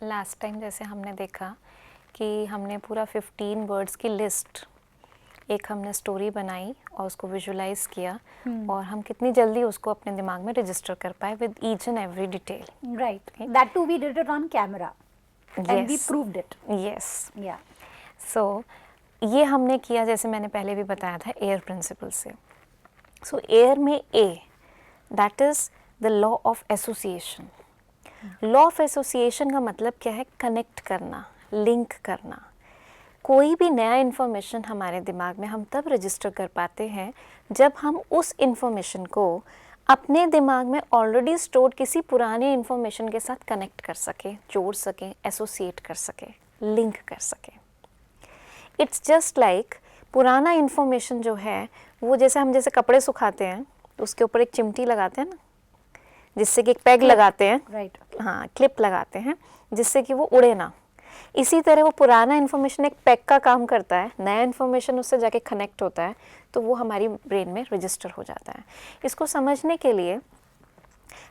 Last time जैसे हमने देखा कि हमने पूरा 15 वर्ड्स की लिस्ट, एक हमने स्टोरी बनाई और उसको विजुलाइज किया और हम कितनी जल्दी उसको अपने दिमाग में रजिस्टर कर पाए with each and every detail. Right, that too we did it on camera and we proved it. Yes. Yeah so ये हमने किया, जैसे मैंने पहले भी बताया था, एयर प्रिंसिपल से. सो एयर में ए, that is the law of association. Law of association का मतलब क्या है? कनेक्ट करना, लिंक करना. कोई भी नया इन्फॉर्मेशन हमारे दिमाग में हम तब रजिस्टर कर पाते हैं जब हम उस इन्फॉर्मेशन को अपने दिमाग में ऑलरेडी स्टोर्ड किसी पुराने इन्फॉर्मेशन के साथ कनेक्ट कर सकें, जोड़ सकें, एसोसिएट कर सकें, लिंक कर सकें. इट्स जस्ट लाइक पुराना इन्फॉर्मेशन जो है वो जैसे कपड़े सुखाते हैं तो उसके ऊपर एक चिमटी लगाते हैं ना, जिससे कि एक पैग लगाते हैं. राइट. हाँ, क्लिप लगाते हैं जिससे कि वो उड़े ना. इसी तरह वो पुराना इन्फॉर्मेशन एक पैग का काम करता है, नया इन्फॉर्मेशन उससे जाके कनेक्ट होता है तो वो हमारी ब्रेन में रजिस्टर हो जाता है. इसको समझने के लिए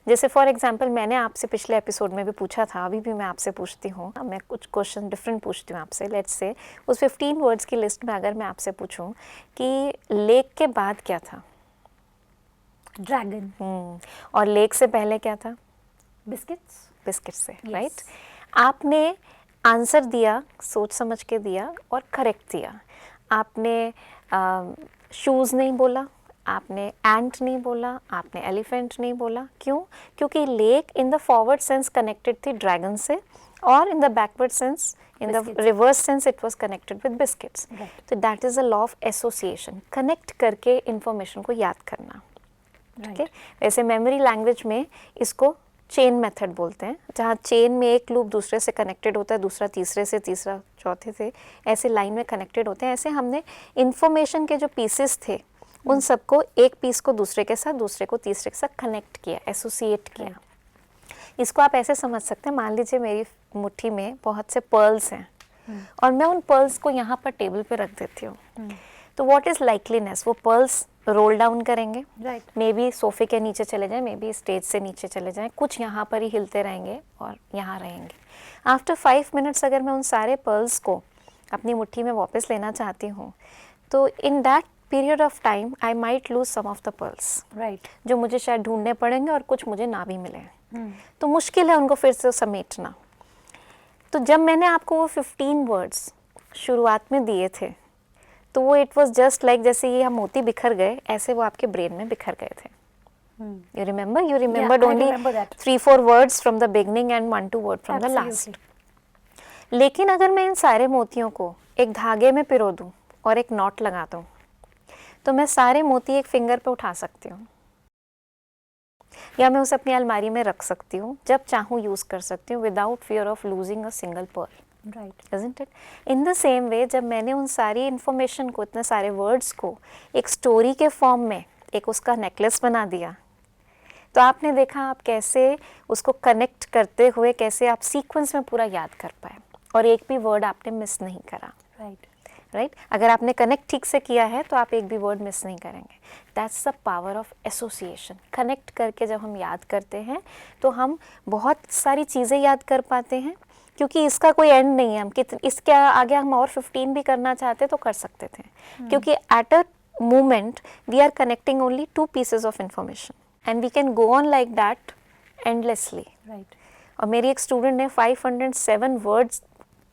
जैसे फॉर एग्जांपल मैंने आपसे पिछले एपिसोड में भी पूछा था, अभी भी मैं आपसे पूछती हूँ, मैं कुछ क्वेश्चन डिफरेंट पूछती हूँ आपसे. लेट्स से उस 15 वर्ड्स की लिस्ट में अगर मैं आपसे पूछूँ कि लेक के बाद क्या था? ड्रैगन. और लेक से पहले क्या था? बिस्किट्स. बिस्किट से, Yes. राइट. आपने आंसर दिया, सोच समझ के दिया और करेक्ट दिया. आपने शूज़ नहीं बोला, आपने एंट नहीं बोला, आपने एलिफेंट नहीं बोला. क्यों? क्योंकि lake in the forward sense connected थी ड्रैगन से और in the backward sense, in the Biscuits. Reverse sense it was connected with biscuits. Right. तो that is a law of association, connect करके इंफॉर्मेशन को याद करना. ठीक है. वैसे मेमोरी लैंग्वेज में इसको चेन मेथड बोलते हैं, जहाँ चेन में एक लूप दूसरे से कनेक्टेड होता है, दूसरा तीसरे से, तीसरा चौथे से, ऐसे लाइन में कनेक्टेड होते हैं. ऐसे हमने इंफॉर्मेशन के जो पीसेस थे उन सबको, एक पीस को दूसरे के साथ, दूसरे को तीसरे के साथ कनेक्ट किया, एसोसिएट किया. इसको आप ऐसे समझ सकते हैं, मान लीजिए मेरी मुट्ठी में बहुत से पर्ल्स हैं और मैं उन पर्ल्स को यहाँ पर टेबल पे रख देती हूँ. तो व्हाट इज़ लाइकलीनेस? वो पर्ल्स रोल डाउन करेंगे, राइट. मे बी सोफे के नीचे चले जाएं, मे बी स्टेज से नीचे चले जाएं, कुछ यहाँ पर ही हिलते रहेंगे और यहाँ रहेंगे. आफ्टर 5 मिनट्स अगर मैं उन सारे पर्ल्स को अपनी मुट्ठी में वापस लेना चाहती हूँ तो in that period of time I might lose some of the pearls, right. जो मुझे शायद ढूंढने पड़ेंगे और कुछ मुझे ना भी मिले. तो मुश्किल है उनको फिर से समेटना. तो जब मैंने आपको वो 15 वर्ड्स शुरुआत में दिए थे तो वो इट वॉज जस्ट लाइक जैसे ये हम मोती बिखर गए, ऐसे वो आपके ब्रेन में बिखर गए थे. You remembered I only remember that. 3-4 words from the beginning and 1-2 word from the last. Absolutely. लेकिन अगर मैं इन सारे मोतियों को एक धागे में पिरो दूं और एक नॉट लगा दूं तो मैं सारे मोती एक फिंगर पे उठा सकती हूँ, या मैं उसे अपनी अलमारी में रख सकती हूँ, जब चाहूँ यूज़ कर सकती हूँ without fear of losing a single pearl. Right. Isn't it? In the same way, जब मैंने उन सारी इन्फॉर्मेशन को, इतने सारे वर्ड्स को एक स्टोरी के फॉर्म में एक उसका नेकलेस बना दिया, तो आपने देखा आप कैसे उसको कनेक्ट करते हुए कैसे आप सीक्वेंस में पूरा याद कर पाए और एक भी वर्ड आपने मिस नहीं करा. राइट. राइट. अगर आपने कनेक्ट ठीक से किया है तो आप एक भी वर्ड मिस नहीं करेंगे. That's the power of association. Connect करके जब हम याद करते हैं तो हम बहुत सारी चीज़ें याद कर पाते हैं, क्योंकि इसका कोई एंड नहीं है. हम इसके आगे हम और 15 भी करना चाहते तो कर सकते थे, क्योंकि at a moment we are connecting only 2 pieces of information and we can go on like that endlessly. Right. और मेरी एक स्टूडेंट ने 507 वर्ड्स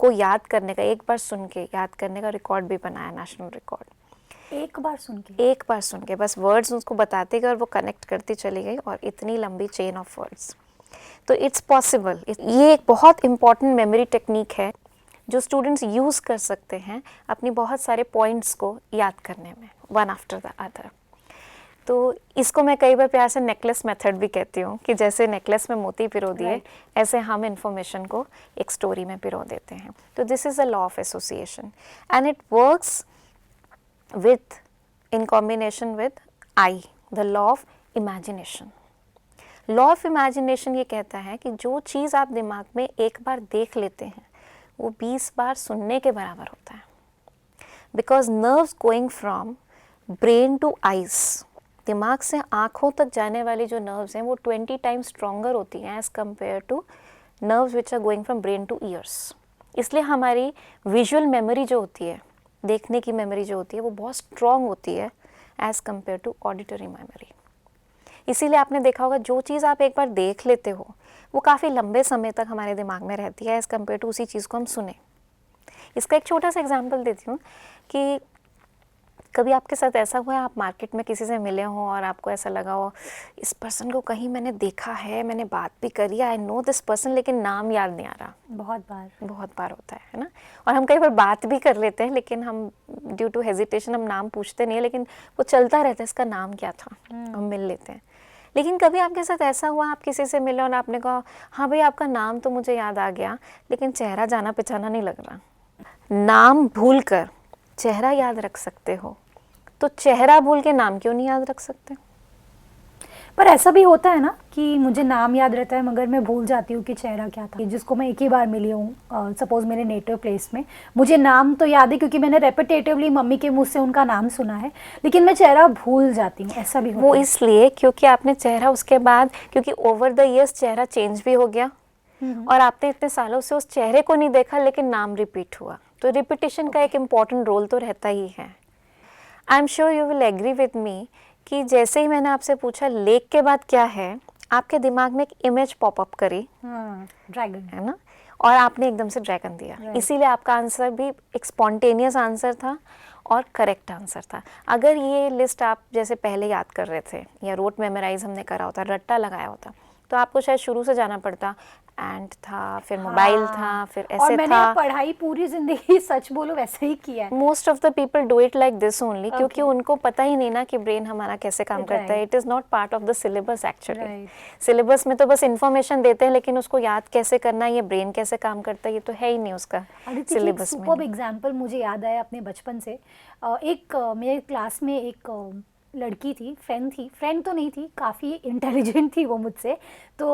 को याद करने का, एक बार सुन के याद करने का रिकॉर्ड भी बनाया, नेशनल रिकॉर्ड. एक बार सुन के. एक बार सुन के बस वर्ड्स उसको बताते गए और वो कनेक्ट करती चली गई, और इतनी लंबी चेन ऑफ वर्ड्स. तो इट्स पॉसिबल. ये एक बहुत इम्पॉर्टेंट मेमोरी टेक्निक है जो स्टूडेंट्स यूज़ कर सकते हैं अपनी बहुत सारे पॉइंट्स को याद करने में, वन आफ्टर द अदर. तो इसको मैं कई बार प्यार से नेकलेस मेथड भी कहती हूँ, कि जैसे नेकलेस में मोती पिरो दिए, ऐसे हम इंफॉर्मेशन को एक स्टोरी में पिरो देते हैं. तो this is a law of association and it works with in combination with I, the law of imagination. Law of imagination ये कहता है कि जो चीज़ आप दिमाग में एक बार देख लेते हैं वो 20 बार सुनने के बराबर होता है. Because nerves going from brain to eyes, दिमाग से आँखों तक जाने वाली जो नर्व्स हैं वो 20 टाइम्स स्ट्रॉन्गर होती हैं as compare to nerves which are going from brain to ears. इसलिए हमारी विजुअल मेमोरी जो होती है, देखने की मेमोरी जो होती है, वो बहुत स्ट्रॉन्ग होती है as compare to auditory memory. इसीलिए आपने देखा होगा जो चीज़ आप एक बार देख लेते हो वो काफ़ी लंबे समय तक हमारे दिमाग में रहती है एज़ कम्पेयर टू उसी चीज़ को हम सुने। इसका एक छोटा सा एग्जांपल देती हूँ कि कभी आपके साथ ऐसा हुआ है, आप मार्केट में किसी से मिले हो और आपको ऐसा लगा हो इस पर्सन को कहीं मैंने देखा है, मैंने बात भी करी, आई नो दिस पर्सन, लेकिन नाम याद नहीं आ रहा। बहुत बार होता है ना। और हम कई बार बात भी कर लेते हैं लेकिन हम ड्यू टू हेजिटेशन हम नाम पूछते नहीं है, लेकिन वो चलता रहता है इसका नाम क्या था, हम मिल लेते हैं। लेकिन कभी आपके साथ ऐसा हुआ, आप किसी से मिले और आपने कहा हाँ भाई आपका नाम तो मुझे याद आ गया लेकिन चेहरा जाना पहचाना नहीं लग रहा। नाम भूल कर चेहरा याद रख सकते हो तो चेहरा भूल के नाम क्यों नहीं याद रख सकते? पर ऐसा भी होता है ना कि मुझे नाम याद रहता है मगर मैं भूल जाती हूँ कि चेहरा क्या था। जिसको मैं एक ही बार मिली हूँ, सपोज मेरे नेटिव प्लेस में, मुझे नाम तो याद है क्योंकि मैंने रेपिटेटिवली मम्मी के मुंह से उनका नाम सुना है, लेकिन मैं चेहरा भूल जाती हूँ। ऐसा भी होता वो है। इसलिए क्योंकि आपने चेहरा उसके बाद, क्योंकि ओवर द इयर्स चेहरा चेंज भी हो गया और आपने इतने सालों से उस चेहरे को नहीं देखा लेकिन नाम रिपीट हुआ। तो रिपीटिशन का एक इम्पॉर्टेंट रोल तो रहता ही है। I am sure you will agree with me कि जैसे ही मैंने आपसे पूछा लेक के बाद क्या है, आपके दिमाग में एक इमेज पॉपअप करी, ड्रैगन, है ना, और आपने एकदम से ड्रैगन दिया। इसीलिए आपका आंसर भी एक स्पॉन्टेनियस आंसर था और करेक्ट आंसर था। अगर ये लिस्ट आप जैसे पहले याद कर रहे थे या रोट मेमोराइज हमने करा होता, रट्टा लगाया होता, तो आपको शायद शुरू से जाना पड़ता। एंड था, फिर मोबाइल था, फिर ऐसे था। और मैंने पढ़ाई पूरी जिंदगी सच बोलो वैसे ही किया है। Most of the people do it like this only, क्योंकि उनको पता ही नहीं ना कि ब्रेन हमारा कैसे काम करता है। It is not part of the syllabus actually. Syllabus में तो बस इन्फॉर्मेशन देते हैं लेकिन उसको याद कैसे करना है, ये ब्रेन कैसे काम करता है, ये तो है ही नहीं उसका सिलेबस में। सुपर्ब एग्जांपल मुझे याद आया अपने बचपन से। एक मेरे क्लास में एक लड़की थी, फ्रेंड तो नहीं थी, काफ़ी इंटेलिजेंट थी वो मुझसे। तो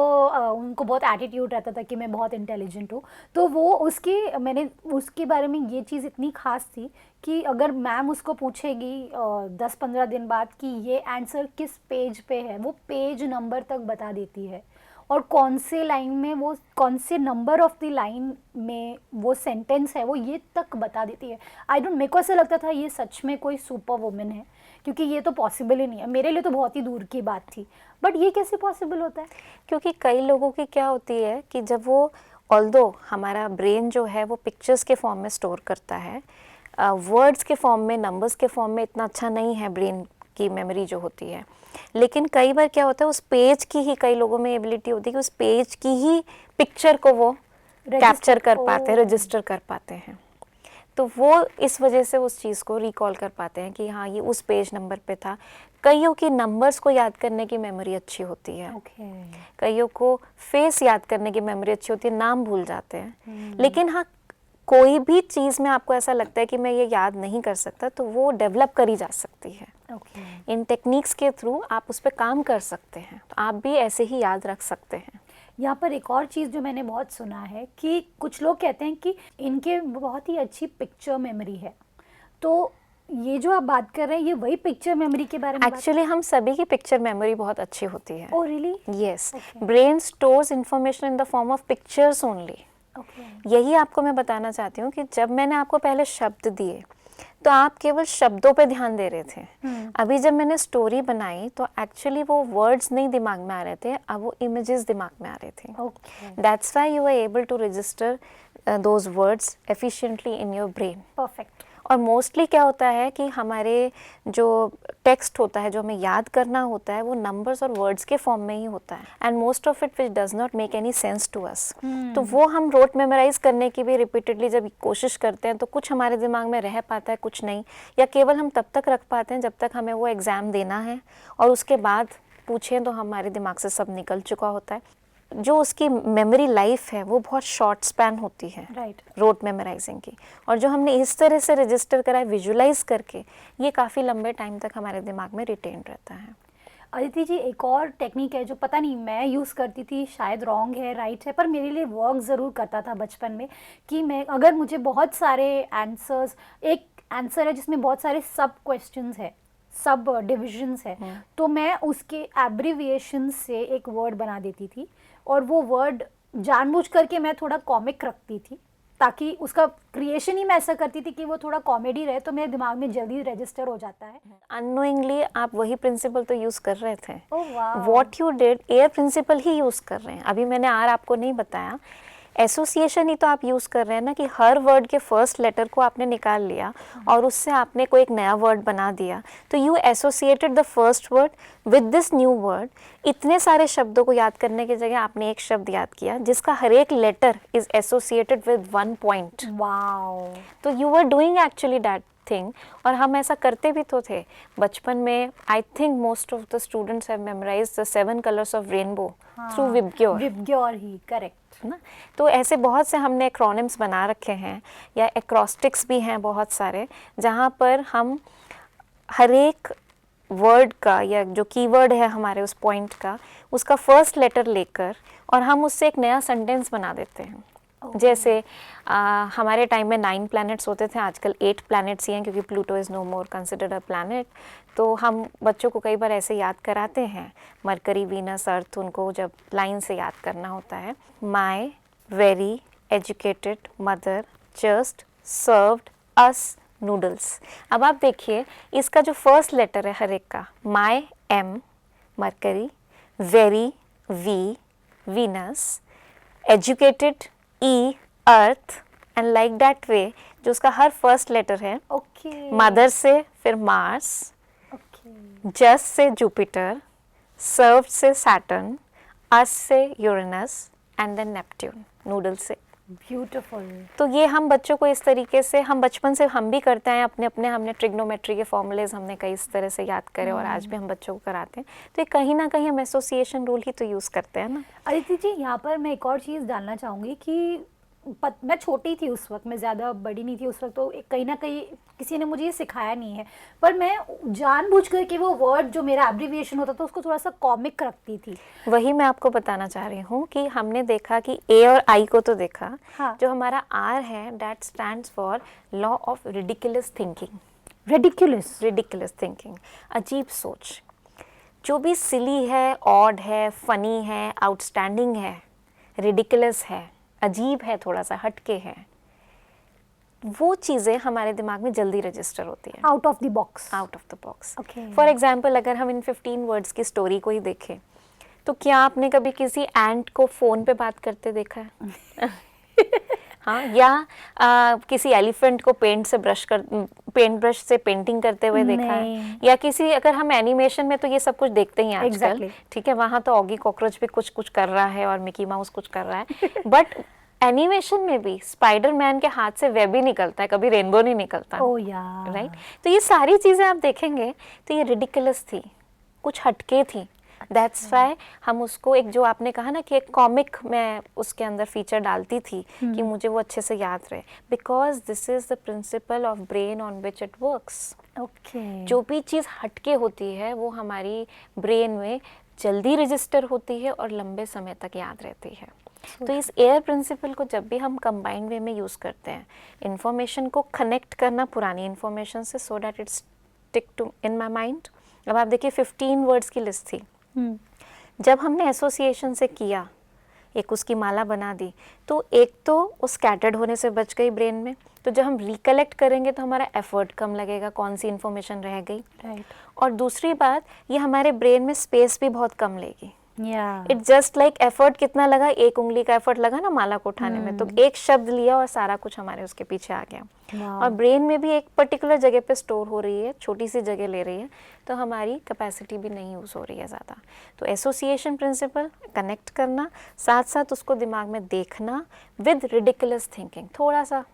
उनको बहुत एटीट्यूड रहता था कि मैं बहुत इंटेलिजेंट हूँ। तो वो मैंने उसके बारे में ये चीज़ इतनी खास थी कि अगर मैम उसको पूछेगी 10-15 दिन बाद कि ये आंसर किस पेज पे है, वो पेज नंबर तक बता देती है और कौन से लाइन में, वो कौन से नंबर ऑफ द लाइन में वो सेंटेंस है, वो ये तक बता देती है। मेरे को ऐसा लगता था ये सच में कोई सुपर वुमन है, क्योंकि ये तो पॉसिबल ही नहीं है। मेरे लिए तो बहुत ही दूर की बात थी, बट ये कैसे पॉसिबल होता है? क्योंकि कई लोगों की क्या होती है कि जब वो, ऑल्दो हमारा ब्रेन जो है वो पिक्चर्स के फॉर्म में स्टोर करता है, वर्ड्स के फॉर्म में, नंबर्स के फॉर्म में इतना अच्छा नहीं है ब्रेन की मेमोरी जो होती है। लेकिन कई बार क्या होता है, उस पेज की ही, कई लोगों में एबिलिटी होती है कि उस पेज की ही पिक्चर को वो कैप्चर कर पाते हैं, रजिस्टर कर पाते हैं। तो वो इस वजह से उस चीज़ को रिकॉल कर पाते हैं कि हाँ ये उस पेज नंबर पे था। कईयों की नंबर्स को याद करने की मेमोरी अच्छी होती है, कईयों को फेस याद करने की मेमोरी अच्छी होती है, नाम भूल जाते हैं। लेकिन हाँ, कोई भी चीज़ में आपको ऐसा लगता है कि मैं ये याद नहीं कर सकता, तो वो डेवलप करी जा सकती है। इन टेक्निक्स के थ्रू आप उस पर काम कर सकते हैं, तो आप भी ऐसे ही याद रख सकते हैं। यहाँ पर एक और चीज़ जो मैंने बहुत सुना है कि कुछ लोग कहते हैं कि इनके बहुत ही अच्छी पिक्चर मेमोरी है। तो ये जो आप बात कर रहे हैं, ये वही पिक्चर मेमोरी के बारे में? एक्चुअली हम सभी की पिक्चर मेमोरी बहुत अच्छी होती है। Oh really? Yes, brain stores information in the form of pictures only. यही आपको मैं बताना चाहती हूँ कि जब मैंने आपको पहले शब्द दिए तो आप केवल शब्दों पे ध्यान दे रहे थे। अभी जब मैंने स्टोरी बनाई तो एक्चुअली वो वर्ड्स नहीं दिमाग में आ रहे थे, अब वो इमेजेस दिमाग में आ रहे थे। That's why you are able to register those words efficiently in your brain. Perfect. और मोस्टली क्या होता है कि हमारे जो टेक्स्ट होता है, जो हमें याद करना होता है, वो नंबर्स और वर्ड्स के फॉर्म में ही होता है, and most of it which does not make any sense to us. तो वो हम रोट मेमोराइज करने की भी रिपीटेडली जब कोशिश करते हैं तो कुछ हमारे दिमाग में रह पाता है, कुछ नहीं, या केवल हम तब तक रख पाते हैं जब तक हमें वो एग्ज़ाम देना है और उसके बाद पूछें तो हमारे दिमाग से सब निकल चुका होता है। जो उसकी मेमोरी लाइफ है वो बहुत शॉर्ट स्पैन होती है, रोट मेमोराइजिंग की। और जो हमने इस तरह से रजिस्टर करा है विजुलाइज करके, ये काफ़ी लंबे टाइम तक हमारे दिमाग में रिटेन रहता है। अदिति जी, एक और टेक्निक है जो पता नहीं मैं यूज़ करती थी, शायद रॉन्ग है राइट है, पर मेरे लिए वर्क ज़रूर करता था बचपन में, कि मैं अगर मुझे बहुत सारे आंसर्स, एक आंसर है जिसमें बहुत सारे सब क्वेश्चंस है, सब डिविजन्स है, तो मैं उसके एब्रीविएशन से एक वर्ड बना देती थी और वो वर्ड जानबूझ करके मैं थोड़ा कॉमिक रखती थी, ताकि उसका क्रिएशन ही मैं ऐसा करती थी कि वो थोड़ा कॉमेडी रहे, तो मेरे दिमाग में जल्दी रजिस्टर हो जाता है। अननोइंगली आप वही प्रिंसिपल तो यूज कर रहे थे। ओह वाह। What you did, air principle ही यूज कर रहे हैं। अभी मैंने आर आपको नहीं बताया, एसोसिएशन ही तो आप यूज कर रहे हैं ना, कि हर वर्ड के फर्स्ट लेटर को आपने निकाल लिया और उससे आपने कोई एक नया वर्ड बना दिया। तो you associated the first word with this new word. इतने सारे शब्दों को याद करने की जगह आपने एक शब्द याद किया जिसका हर एक letter is associated with one point. Wow. तो you were doing actually that thing. और हम ऐसा करते भी तो थे बचपन में। I think most of the students have memorised the 7 colours of rainbow through VIBGYOR. VIBGYOR ही, करेक्ट ना। तो ऐसे बहुत से हमने एक्रोनिम्स बना रखे हैं, या एक्रोस्टिक्स भी हैं बहुत सारे, जहाँ पर हम हर एक वर्ड का या जो कीवर्ड है हमारे उस पॉइंट का, उसका फर्स्ट लेटर लेकर और हम उससे एक नया सेंटेंस बना देते हैं। जैसे हमारे टाइम में 9 प्लैनेट्स होते थे, आजकल 8 प्लैनेट्स ही हैं क्योंकि Pluto is no more considered a planet. तो हम बच्चों को कई बार ऐसे याद कराते हैं, मरकरी, वीनस, अर्थ, उनको जब लाइन से याद करना होता है। My very educated mother just served us noodles. अब आप देखिए इसका जो फर्स्ट लेटर है हर एक का, my M Mercury, very V Venus, educated E Earth, and like that way जो उसका हर फर्स्ट लेटर है। ओके। मदर से फिर मार्स, ओके। जस्ट से जुपिटर, सर्व से सैटर्न, अस से Uranus and then Neptune, noodle से। ब्यूटीफुल। तो ये हम बच्चों को इस तरीके से, हम बचपन से हम भी करते हैं अपने अपने, हमने ट्रिग्नोमेट्री के फॉर्मूलेज हमने कई इस तरह से याद करे और आज भी हम बच्चों को कराते हैं। तो ये कहीं ना कहीं हम एसोसिएशन रूल ही तो यूज़ करते हैं ना। अदिति जी, यहाँ पर मैं एक और चीज़ डालना चाहूँगी कि मैं छोटी थी उस वक्त, मैं ज़्यादा बड़ी नहीं थी उस वक्त, तो कहीं ना कहीं किसी ने मुझे ये सिखाया नहीं है, पर मैं जानबूझ कर के वो वर्ड जो मेरा एब्रिविएशन होता था उसको थोड़ा सा कॉमिक रखती थी। वही मैं आपको बताना चाह रही हूँ कि हमने देखा कि ए और आई को तो देखा। हाँ। जो हमारा आर है that stands for law of ridiculous thinking. Ridiculous thinking, अजीब सोच। जो भी सिली है, ऑड है, फनी है, आउटस्टैंडिंग है, रिडिकुलस है, अजीब है, थोड़ा सा हटके है, वो चीज़ें हमारे दिमाग में जल्दी रजिस्टर होती है। Out of the box. Out of the box. Okay. For example अगर हम इन 15 वर्ड्स की स्टोरी को ही देखें, तो क्या आपने कभी किसी एंट को फ़ोन पे बात करते देखा है? हाँ, या किसी एलिफेंट को पेंट ब्रश से पेंटिंग करते हुए देखा है? या किसी, अगर हम एनिमेशन में तो ये सब कुछ देखते ही हैं आजकल। Exactly. ठीक है, वहाँ तो ऑगी कॉकरोच भी कुछ कुछ कर रहा है और मिकी माउस कुछ कर रहा है, बट एनिमेशन में भी स्पाइडरमैन के हाथ से वेब ही निकलता है, कभी रेनबो नहीं निकलता। ओह यार। राइट। तो ये सारी चीज़ें आप देखेंगे तो ये रिडिकुलस थी, कुछ हटके थी। दैट्स वाई हम उसको, एक जो आपने कहा ना कि एक कॉमिक में उसके अंदर फीचर डालती थी कि मुझे वो अच्छे से याद रहे, because this is the principle of brain on which it works. Okay. जो भी चीज़ हटके होती है वो हमारी ब्रेन में जल्दी रजिस्टर होती है और लंबे समय तक याद रहती है। तो इस एयर प्रिंसिपल को जब भी हम कंबाइंड वे में यूज़ करते हैं, इंफॉर्मेशन को कनेक्ट करना पुरानी इंफॉर्मेशन से, so that it stick to in my mind. अब आप देखिए 15 वर्ड्स की लिस्ट थी, जब हमने एसोसिएशन से किया, एक उसकी माला बना दी, तो एक तो वो स्कैटर्ड होने से बच गई ब्रेन में। तो जब हम रिकलेक्ट करेंगे तो हमारा एफर्ट कम लगेगा, कौन सी इन्फॉर्मेशन रह गई। राइट। और दूसरी बात, ये हमारे ब्रेन में स्पेस भी बहुत कम लेगी। या इट जस्ट लाइक एफर्ट कितना लगा, एक उंगली का एफर्ट लगा ना माला को उठाने में, तो एक शब्द लिया और सारा कुछ हमारे उसके पीछे आ गया। और ब्रेन में भी एक पर्टिकुलर जगह पे स्टोर हो रही है, छोटी सी जगह ले रही है, तो हमारी कैपेसिटी भी नहीं यूज़ हो रही है ज़्यादा। तो एसोसिएशन प्रिंसिपल, कनेक्ट करना, साथ साथ उसको दिमाग में देखना विद रिडिकुलस थिंकिंग, थोड़ा सा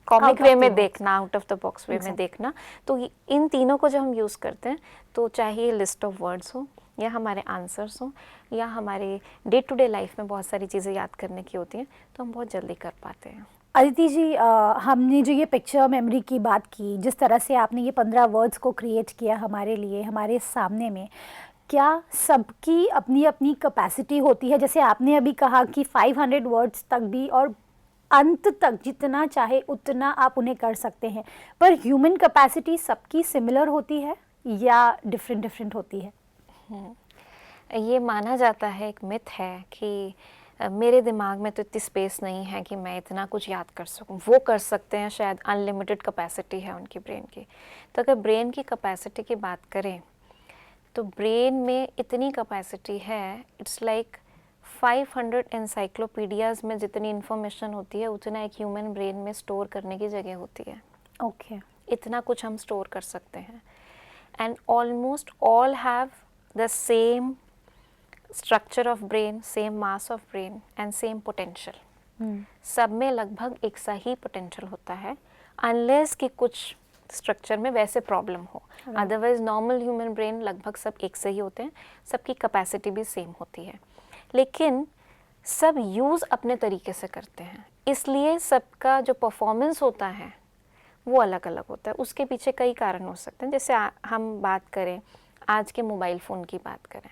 कॉमिक वे में देखना, आउट ऑफ द बॉक्स वे में देखना। तो इन तीनों को जब हम यूज़ करते हैं, तो चाहे लिस्ट ऑफ वर्ड्स हो या हमारे आंसर्स हों या हमारे डे टू डे लाइफ में बहुत सारी चीज़ें याद करने की होती हैं, तो हम बहुत जल्दी कर पाते हैं। अदिति जी, हमने जो ये पिक्चर मेमोरी की बात की, जिस तरह से आपने ये 15 वर्ड्स को क्रिएट किया हमारे लिए, हमारे सामने में, क्या सबकी अपनी अपनी कैपेसिटी होती है? जैसे आपने अभी कहा कि 500 वर्ड्स तक भी, और अंत तक जितना चाहे उतना आप उन्हें कर सकते हैं, पर ह्यूमन कैपेसिटी सबकी सिमिलर होती है या डिफरेंट होती है? ये माना जाता है, एक मिथ है कि मेरे दिमाग में तो इतनी स्पेस नहीं है कि मैं इतना कुछ याद कर सकूं। वो कर सकते हैं, शायद अनलिमिटेड कैपेसिटी है उनकी ब्रेन की। तो अगर ब्रेन की कैपेसिटी की बात करें तो ब्रेन में इतनी कैपेसिटी है, इट्स लाइक 500 एनसाइक्लोपीडियाज़ में जितनी इन्फॉर्मेशन होती है उतना एक ह्यूमन ब्रेन में स्टोर करने की जगह होती है। ओके। इतना कुछ हम स्टोर कर सकते हैं। And almost all have the same structure of brain, same mass of brain and same potential. सब में लगभग एक सा ही पोटेंशियल होता है, अनलेस कि कुछ स्ट्रक्चर में वैसे प्रॉब्लम हो। अदरवाइज नॉर्मल ह्यूमन ब्रेन लगभग सब एक से ही होते हैं, सबकी कैपेसिटी भी सेम होती है, लेकिन सब यूज़ अपने तरीके से करते हैं, इसलिए सबका जो परफॉर्मेंस होता है वो अलग अलग होता है। उसके पीछे कई कारण हो सकते हैं। जैसे हम बात करें आज के मोबाइल फ़ोन की बात करें,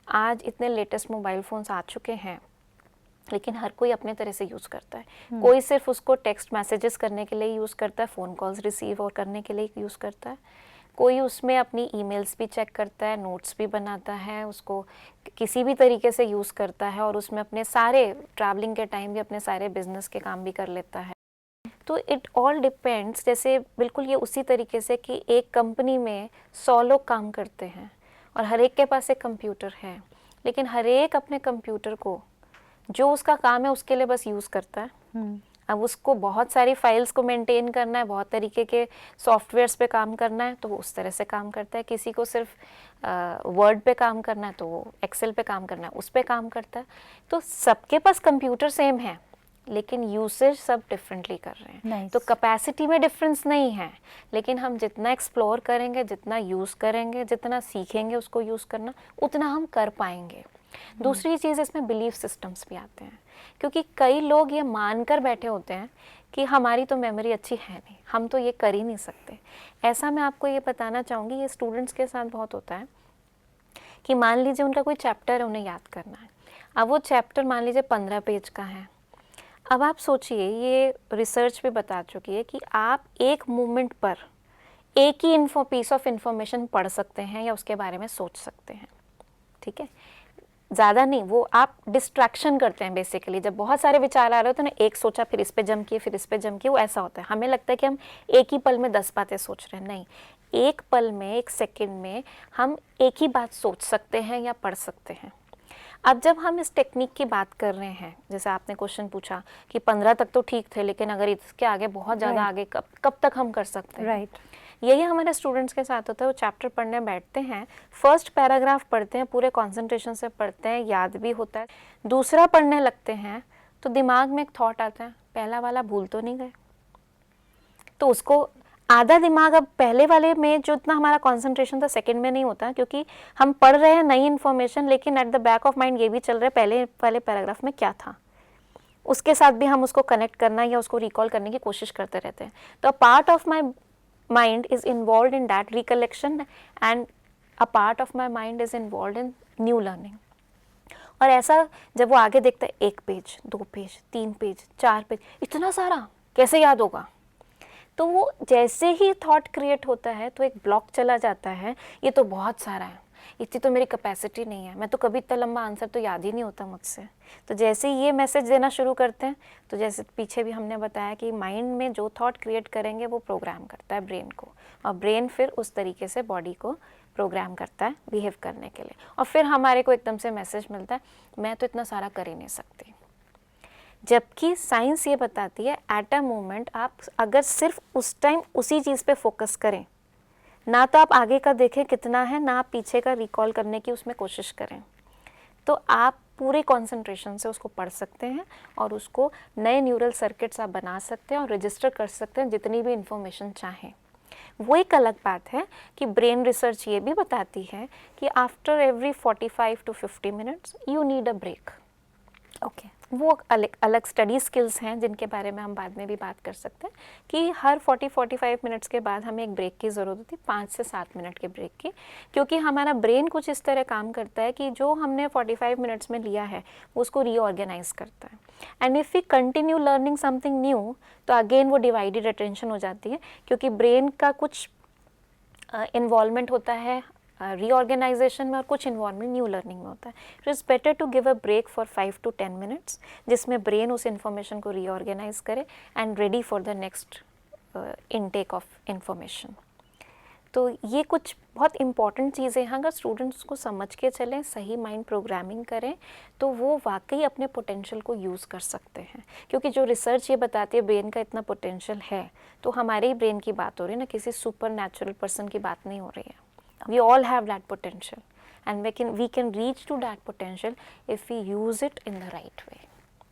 आज इतने लेटेस्ट मोबाइल फ़ोन्स आ चुके हैं, लेकिन हर कोई अपने तरह से यूज़ करता है। कोई सिर्फ उसको टेक्स्ट मैसेजेस करने के लिए यूज़ करता है, फ़ोन कॉल्स रिसीव और करने के लिए यूज़ करता है। कोई उसमें अपनी ईमेल्स भी चेक करता है, नोट्स भी बनाता है, उसको किसी भी तरीके से यूज़ करता है, और उसमें अपने सारे ट्रैवलिंग के टाइम भी अपने सारे बिजनेस के काम भी कर लेता है। तो इट ऑल डिपेंड्स, जैसे बिल्कुल ये उसी तरीके से कि एक कंपनी में 100 लोग काम करते हैं और हर एक के पास एक कंप्यूटर है, लेकिन हर एक अपने कंप्यूटर को जो उसका काम है उसके लिए बस यूज़ करता है। अब उसको बहुत सारी फाइल्स को मेंटेन करना है, बहुत तरीके के सॉफ्टवेयर्स पे काम करना है, तो वो उस तरह से काम करता है। किसी को सिर्फ वर्ड पे काम करना है तो वो एक्सेल पे काम करना है, उस पे काम करता है। तो सबके पास कंप्यूटर सेम है, लेकिन यूसेज सब डिफरेंटली कर रहे हैं। Nice. तो कैपेसिटी में डिफरेंस नहीं है, लेकिन हम जितना एक्सप्लोर करेंगे, जितना यूज़ करेंगे, जितना सीखेंगे उसको यूज़ करना, उतना हम कर पाएंगे। दूसरी चीज़ इसमें बिलीफ सिस्टम्स भी आते हैं, क्योंकि कई लोग ये मानकर बैठे होते हैं कि हमारी तो मेमोरी अच्छी है नहीं, हम तो ये कर ही नहीं सकते। ऐसा मैं आपको ये बताना चाहूँगी, ये स्टूडेंट्स के साथ बहुत होता है कि मान लीजिए उनका कोई चैप्टर है, उन्हें याद करना है। अब वो चैप्टर मान लीजिए 15 पेज का है। अब आप सोचिए, ये रिसर्च भी बता चुकी है कि आप एक मोमेंट पर एक ही पीस ऑफ इंफॉर्मेशन पढ़ सकते हैं या उसके बारे में सोच सकते हैं, ठीक है, ज़्यादा नहीं। वो आप डिस्ट्रैक्शन करते हैं बेसिकली। जब बहुत सारे विचार आ रहे होते हैं ना, एक सोचा फिर इस पे जम किए, फिर इस पे जम किए, वो ऐसा होता है। हमें लगता है कि हम एक ही पल में 10 बातें सोच रहे हैं, नहीं, एक पल में, एक सेकंड में हम एक ही बात सोच सकते हैं या पढ़ सकते हैं। अब जब हम इस टेक्निक की बात कर रहे हैं, जैसे आपने क्वेश्चन पूछा कि 15 तक तो ठीक थे, लेकिन अगर इसके आगे बहुत ज़्यादा आगे कब तक हम कर सकते हैं। राइट। यही हमारे स्टूडेंट्स के साथ होता है। वो चैप्टर पढ़ने बैठते हैं, फर्स्ट पैराग्राफ पढ़ते हैं, पूरे कंसंट्रेशन से पढ़ते हैं, याद भी होता है। दूसरा पढ़ने लगते हैं तो दिमाग में एक थॉट आता है, पहला वाला भूल तो नहीं गए। तो उसको आधा दिमाग, अब पहले वाले में जो इतना हमारा कंसंट्रेशन था सेकंड में नहीं होता, क्योंकि हम पढ़ रहे हैं नई इन्फॉर्मेशन, लेकिन at the back of mind ये भी चल रहा है पहले वाले पैराग्राफ में क्या था, उसके साथ भी हम उसको कनेक्ट करना या उसको रिकॉल करने की कोशिश करते रहते हैं। तो a part of my mind is involved in that recollection and a part of my mind is involved in new learning। और ऐसा जब वो आगे देखता है, 1 पेज, 2 पेज, 3 पेज, 4 पेज, इतना सारा कैसे याद होगा। तो वो जैसे ही थॉट क्रिएट होता है तो एक ब्लॉक चला जाता है, ये तो बहुत सारा है, इतनी तो मेरी कैपेसिटी नहीं है, मैं तो कभी इतना लंबा आंसर तो याद ही नहीं होता मुझसे। तो जैसे ही ये मैसेज देना शुरू करते हैं, तो जैसे पीछे भी हमने बताया कि माइंड में जो थॉट क्रिएट करेंगे वो प्रोग्राम करता है ब्रेन को, और ब्रेन फिर उस तरीके से बॉडी को प्रोग्राम करता है बिहेव करने के लिए। और फिर हमारे को एकदम से मैसेज मिलता है, मैं तो इतना सारा कर ही नहीं सकती। जबकि साइंस ये बताती है एट अ मोमेंट आप अगर सिर्फ उस टाइम उसी चीज़ पे फोकस करें, ना तो आप आगे का देखें कितना है, ना आप पीछे का रिकॉल करने की उसमें कोशिश करें, तो आप पूरे कंसंट्रेशन से उसको पढ़ सकते हैं और उसको नए न्यूरल सर्किट्स आप बना सकते हैं और रजिस्टर कर सकते हैं जितनी भी इंफॉर्मेशन चाहें। वो एक अलग बात है कि ब्रेन रिसर्च ये भी बताती है कि after every 45 to 50 minutes you need a break. Okay, वो अलग अलग स्टडी स्किल्स हैं जिनके बारे में हम बाद में भी बात कर सकते हैं कि हर 40-45 मिनट्स के बाद हमें एक ब्रेक की ज़रूरत होती है, 5 से 7 मिनट के ब्रेक की, क्योंकि हमारा ब्रेन कुछ इस तरह काम करता है कि जो हमने 45 मिनट्स में लिया है वो उसको रीऑर्गेनाइज करता है। And if we continue learning something new, तो अगेन वो डिवाइडेड अटेंशन हो जाती है, क्योंकि ब्रेन का कुछ इन्वॉल्वमेंट होता है रीऑर्गेनाइजेशन में और कुछ इन्वॉल्वमेंट न्यू लर्निंग में होता है. It is better to give a break for 5 to 10 minutes जिसमें ब्रेन उस इन्फॉर्मेशन को रीऑर्गेनाइज करे and ready for the next intake of information. तो ये कुछ बहुत इम्पॉर्टेंट चीज़ें हैं. अगर स्टूडेंट्स को समझ के चलें, सही माइंड प्रोग्रामिंग करें, तो वो वाकई अपने पोटेंशियल को यूज़ कर सकते हैं. क्योंकि जो रिसर्च ये बताती है ब्रेन का इतना पोटेंशियल है, तो हमारे ही ब्रेन की बात हो रही है ना, किसी सुपर नेचुरल पर्सन की बात नहीं हो रही है. We all have that potential and we can reach to that potential if we use it in the right way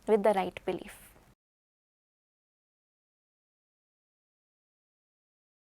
with the right belief.